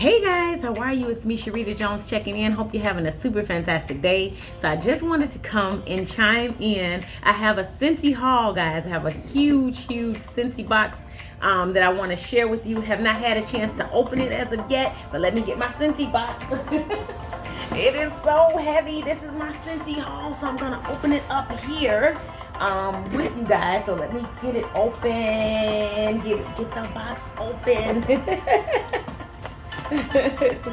Hey guys, how are you? It's me, Sharita Jones, checking in. Hope you're having a super fantastic day. So I just wanted to come and chime in. I have a Scentsy haul, guys. I have a huge Scentsy box that I want to share with you. Have not had a chance to open it as of yet, but let me get my Scentsy box. It is so heavy. This is my Scentsy haul, so I'm gonna open it up here with you guys. So let me get it open. Get the box open.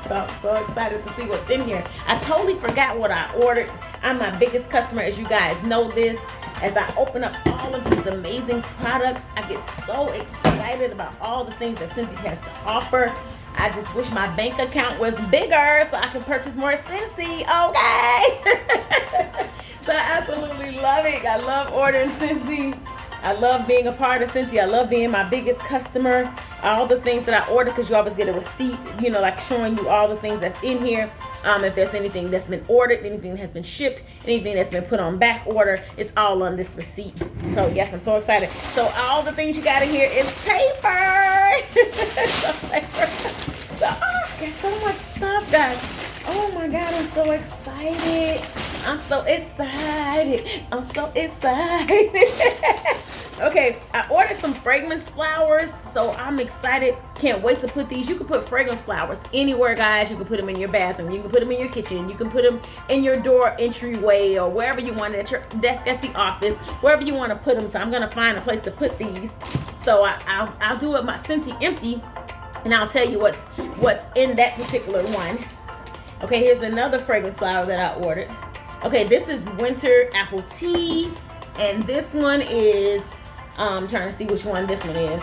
So excited to see what's in here. I totally forgot what I ordered. I'm my biggest customer, as you guys know this. As I open up all of these amazing products, I get so excited about all the things that Scentsy has to offer. I just wish my bank account was bigger so I can purchase more Scentsy, okay? So I absolutely love it. I love ordering Scentsy. I love being a part of Scentsy. I love being my biggest customer. All the things that I order, because you always get a receipt, you know, like showing you all the things that's in here. If there's anything that's been ordered, anything that has been shipped, anything that's been put on back order, it's all on this receipt. So yes, I'm so excited. So all the things you got in here is paper. So, I got so much stuff, guys. Oh my God, I'm so excited. I'm so excited. I'm so excited. Okay, I ordered some fragrance flowers, so I'm excited. Can't wait to put these. You can put fragrance flowers anywhere, guys. You can put them in your bathroom. You can put them in your kitchen. You can put them in your door entryway or wherever you want, at your desk at the office, wherever you want to put them. So I'm gonna find a place to put these. So I'll do it my Scentsy empty, and I'll tell you what's in that particular one. Okay, here's another fragrance flower that I ordered. Okay, this is winter apple tea, and this one is I'm trying to see which one this one is.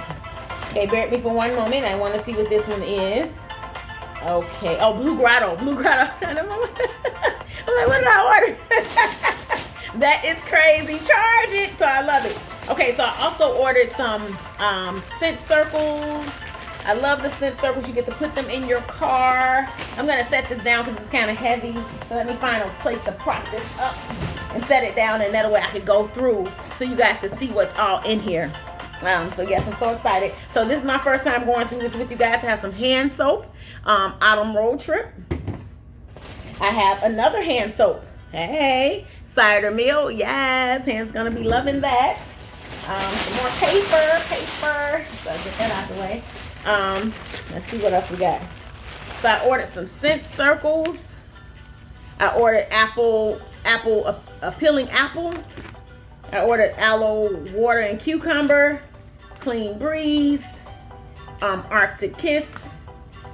Okay, bear with me for one moment. I want to see what this one is. Okay. Oh, Blue Grotto. Blue Grotto. I'm like, what did I order? That is crazy. Charge it. So I love it. Okay, so I also ordered some scent circles. I love the scent circles. You get to put them in your car. I'm going to set this down because it's kind of heavy. So let me find a place to prop this up and set it down, and that way I could go through so you guys can see what's all in here. So yes, I'm so excited. So this is my first time going through this with you guys. I have some hand soap, Autumn Road Trip. I have another hand soap. Hey, cider mill. Yes, Hand's gonna be loving that. Some more paper. So I'll get that out of the way. Let's see what else we got. So I ordered some scent circles. I ordered appealing apple. I ordered aloe water and cucumber, clean breeze, Arctic kiss,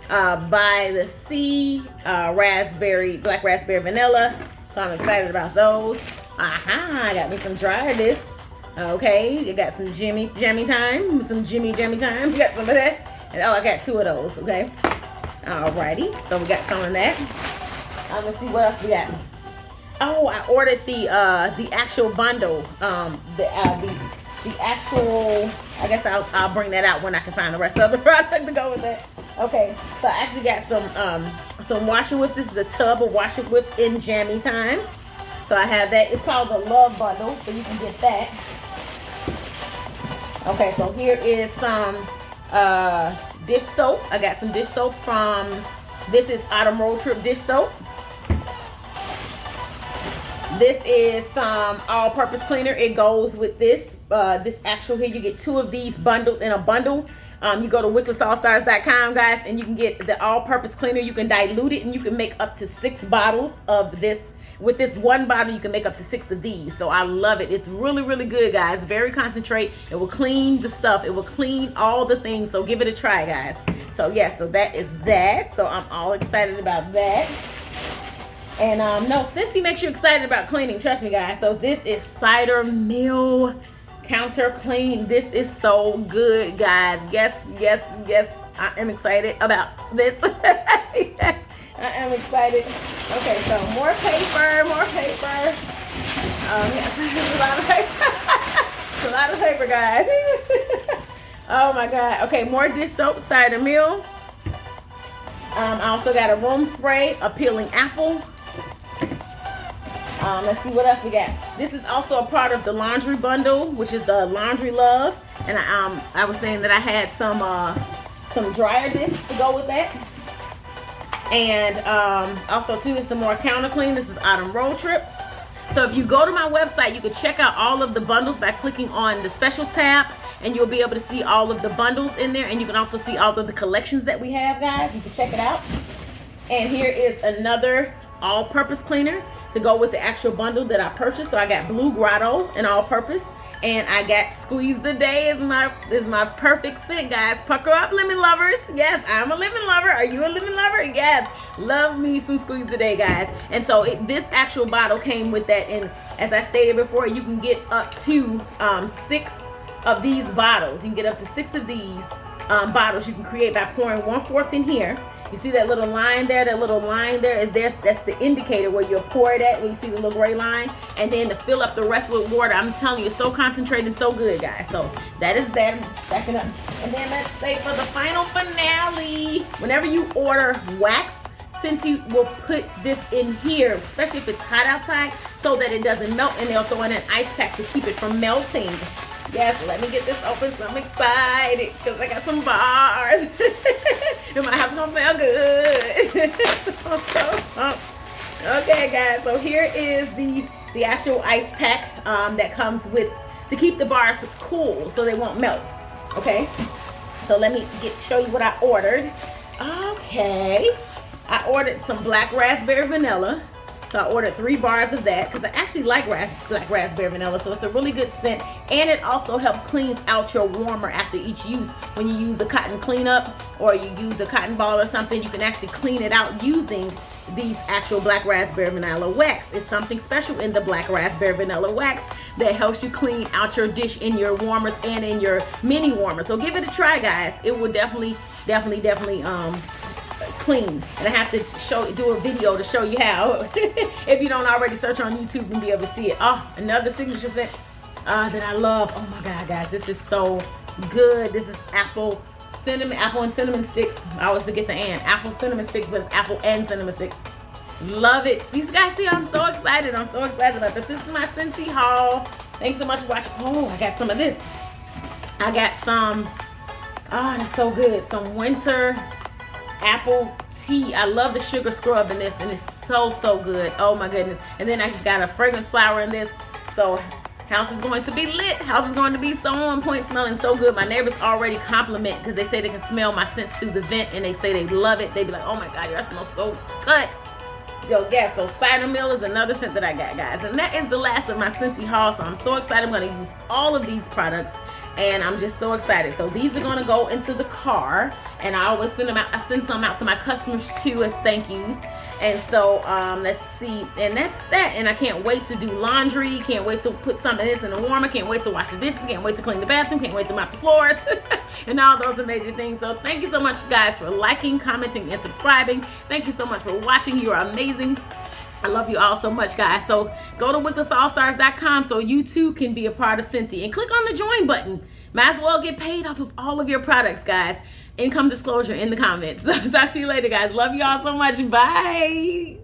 by the sea, black raspberry vanilla. So I'm excited about those. I got me some dry this. Okay, you got some jammy time, some jimmy time. You got some of that. And, I got 2 of those. Okay. Alrighty. So we got some of that. Let's see what else we got. Oh, I ordered the actual bundle. The actual. I guess I'll bring that out when I can find the rest of the product to go with that. Okay, so I actually got some washing whips. This is a tub of washing whips in jammy time. So I have that. It's called the Love Bundle, so you can get that. Okay, so here is some dish soap. I got some dish soap from. This is Autumn Road Trip dish soap. This is some all-purpose cleaner. It goes with this. This actual here, you get 2 of these bundled in a bundle. You go to wicklessallstars.com, guys, and you can get the all-purpose cleaner. You can dilute it, and you can make up to 6 bottles of this. With this one bottle, you can make up to 6 of these. So I love it. It's really, really good, guys. Very concentrate. It will clean the stuff. It will clean all the things. So give it a try, guys. So yeah, so that is that. So I'm all excited about that. And no, Scentsy makes you excited about cleaning. Trust me, guys. So this is cider mill counter clean. This is so good, guys. Yes. I am excited about this. Yes, I am excited. Okay, so more paper. Yes, a lot of paper. It's a lot of paper, guys. Oh my God. Okay, more dish soap, cider mill. I also got a room spray, appealing apple. Let's see what else we got. This is also a part of the laundry bundle, which is the Laundry Love. And I was saying that I had some dryer discs to go with that. And also too, is some more counter clean. This is Autumn Road Trip. So if you go to my website, you can check out all of the bundles by clicking on the specials tab, and you'll be able to see all of the bundles in there, and you can also see all of the collections that we have, guys. You can check it out. And here is another all-purpose cleaner to go with the actual bundle that I purchased. So I got Blue Grotto and all-purpose, and I got Squeeze the Day is my perfect scent, guys. Pucker up, lemon lovers. Yes, I'm a lemon lover. Are you a lemon lover? Yes, love me some Squeeze the Day, guys. And so this actual bottle came with that, and as I stated before, you can get up to 6 of these bottles. You can get up to 6 of these bottles you can create by pouring 1/4 in here. You see that little line there? That little line there is there. That's the indicator where you'll pour it at, where you see the little gray line. And then to fill up the rest with water, I'm telling you, it's so concentrated and so good, guys. So that is that. I'm stacking up. And then let's say for the final finale, whenever you order wax, Scentsy will put this in here, especially if it's hot outside, so that it doesn't melt, and they'll throw in an ice pack to keep it from melting. Yes, let me get this open, so I'm excited because I got some bars. And my house gonna smell good. Okay, guys, so here is the actual ice pack that comes with, to keep the bars cool so they won't melt. Okay, so let me show you what I ordered. Okay, I ordered some black raspberry vanilla. So I ordered 3 bars of that because I actually like black raspberry vanilla, so it's a really good scent, and it also helps clean out your warmer after each use. When you use a cotton cleanup or you use a cotton ball or something, you can actually clean it out using these actual black raspberry vanilla wax. It's something special in the black raspberry vanilla wax that helps you clean out your dish in your warmers and in your mini warmers. So give it a try, guys. It will definitely clean, and I have to do a video to show you how. If you don't already, search on YouTube and be able to see it. Oh, another signature scent that I love. Oh my god, guys, this is so good. This is apple and cinnamon sticks. I always forget the and. Apple cinnamon sticks, but it's apple and cinnamon sticks. Love it. So you guys see, I'm so excited. I'm so excited about this. This is my Scentsy haul. Thanks so much for watching. Oh, I got some of this. I got some, oh, that's so good. Some winter apple tea. I love the sugar scrub in this, and it's so good. Oh my goodness. And then I just got a fragrance flower in this. So house is going to be lit. House is going to be so on point, smelling so good. My neighbors already compliment because they say they can smell my scents through the vent, and they say they love it. They be like, oh my god, that smells so good. Yo, yeah, so cider mill is another scent that I got, guys. And that is the last of my Scentsy haul. So I'm so excited. I'm going to use all of these products, and I'm just so excited. So these are going to go into the car, and I always send them out. I send some out to my customers too as thank yous. And so let's see, and that's that. And I can't wait to do laundry, can't wait to put some of this in the warmer, can't wait to wash the dishes, can't wait to clean the bathroom, can't wait to mop the floors, and all those amazing things. So thank you so much, guys, for liking, commenting, and subscribing. Thank you so much for watching. You are amazing. I love you all so much, guys. So go to wicklessallstars.com so you too can be a part of Scentsy, and click on the join button. Might as well get paid off of all of your products, guys. Income disclosure in the comments. Talk to you later, guys. Love you all so much. Bye.